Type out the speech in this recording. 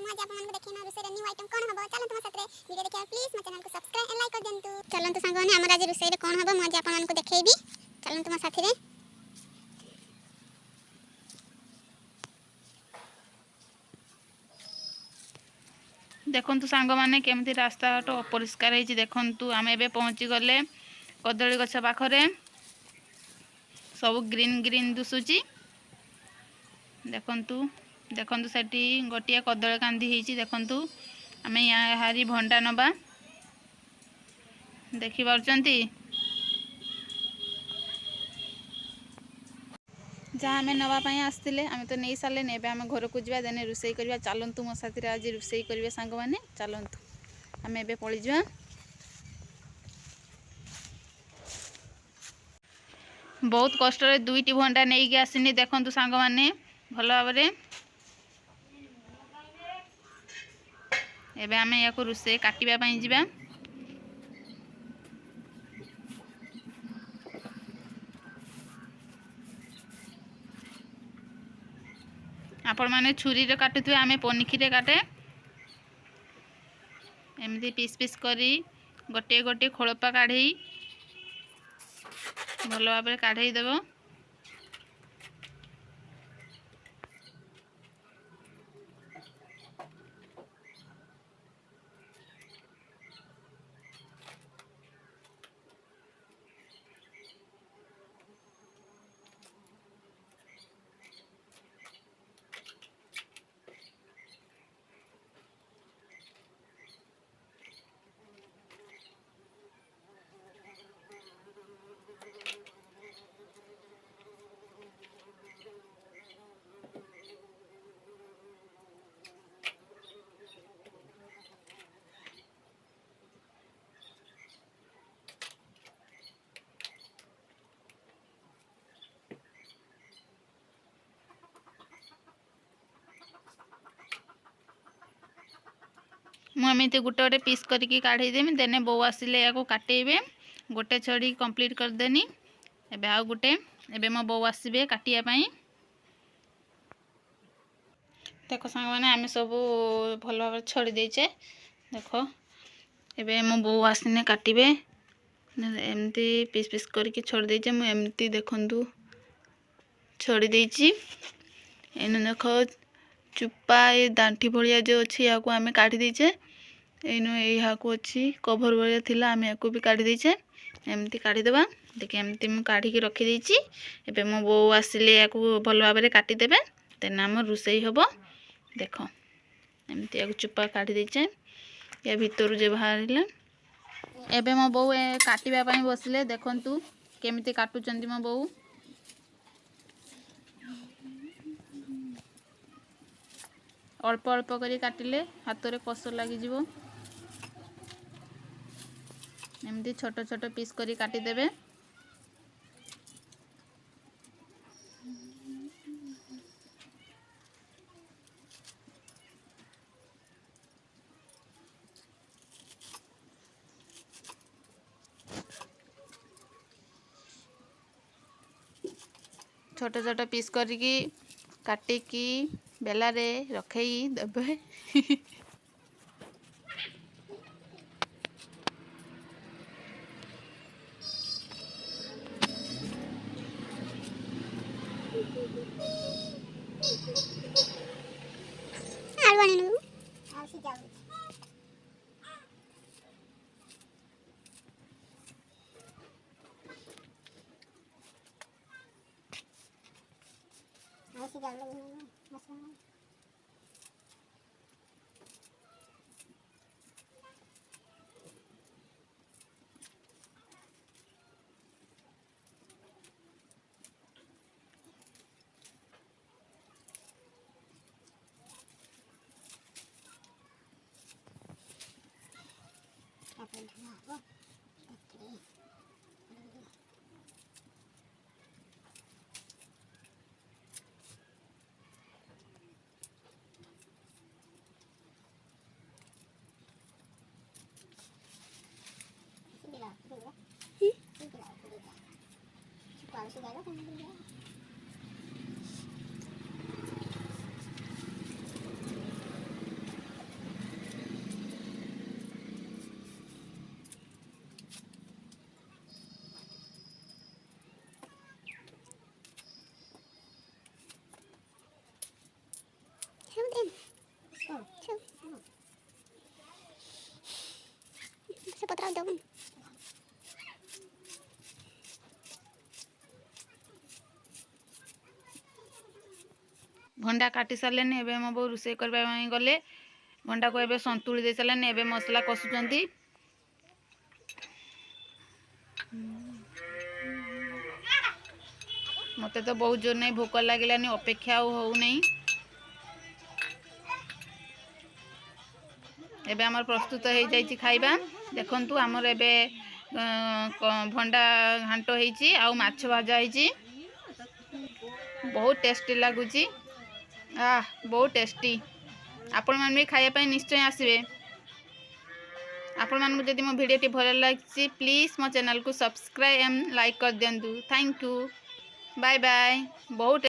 आज आप मन को देखिना रुसई रे न्यू आइटम कोन हबो चलन तुम साथे वीडियो देखिया प्लीज मो चैनल को सब्सक्राइब एंड लाइक कर देंतु चलन तो संग माने हमर आज रुसई रे कोन हबो मो आज आप मन को देखेबी चलन तुम साथे रे देखंतु सांग माने केमती रास्ता घाट अपरिष्कार है। देखंतु आम एबे पहुँची गले कदली गछ पाखरे सब ग्रीन ग्रीन दुसुची। देखंतु देखंतु सेठी गोटिया कदली कांदी ହେଇची। देखंतु आमे यहाँ हारी भंडा नबा देखि पारचंती जहाँ आम नापी आसते आम तो नहीं सारे एवं आम घर को जा देने रोसई करवा चलतु मो साथी आज रोसई करेंगे सांग मैंने चलतु आम ए पलि जा बहुत कष्ट दुईटी भंडा नहीं आसनी। देखंतु सांग मैंने भल भाव एवं आम या रोसई काटापी जा आपण मैंने छुरी रे काटुथे आमे पनिखी रे काटे एमती पीस पीस करी गोटे गोटे खोलपा काढ़ी भल भाव काढ़ी देव। मुझे गोटे गोटे पीस करके काढ़ीदेमी देने बो आसिले या काटेबे गोटे छड़ी कंप्लीट करदेनी एबे आउ गोटे एबे मो बो आसबे काटियापाई। देख सांग मैंने आम सब भल भाव छड़ी देचे देख एबे मो बो आसने काटे एमती पीस पीस करके छड़ी देचे मुझे देखंतु छड़ी देची एनु देख चुपा ये दांठी भलिया जो अच्छी या आम काढ़ी देचे एनु यहाँ अच्छी कभर भाया थिला आम या भी काढ़ी देचे एमती काढ़ीदेवा देखिए एमती मुझे काढ़ी रखीदे एबे मो बो आसिले या भल भाव काटिदेबे तेना आम रोसई हम। देख एमती या चुपा काढ़ी देचे या भितर जो बाहर एबे मो बो काटिबा बसले देखंतु केमिति काटुचंती मो बो अल्प अल्प करी काटिले हाथ में कष लगी एमती छोट छोट पीस करी काटिदेबे। छोट छोट पीस करिकी काटिकी बेला रे रखई देबे आलवानी आसी जाऊ आसी जाऊ मसाला दबुन भंडा काटी सारे एवं मो बो रोषे करने गले भंडा को एबे संतुली दे सारे एवं मसला कषुचंती मते तो बहुत जोर नहीं भोक लगिलानी अपेक्षा हो नहीं एबे आमर प्रस्तुत हो जाइए खाइबा देखंतु आमर एबे भंडा घांट होइची आउ माछ भाजा होइची बहुत टेस्टी लगुची बहुत टेस्टी आपण मान भी खाया पाई निश्चय आसबे आपण मान जदि मो वीडियो टी भल लगी प्लीज मो चैनल को सब्सक्राइब एंड लाइक कर दियंतु थैंक यू बाय बाय बहुत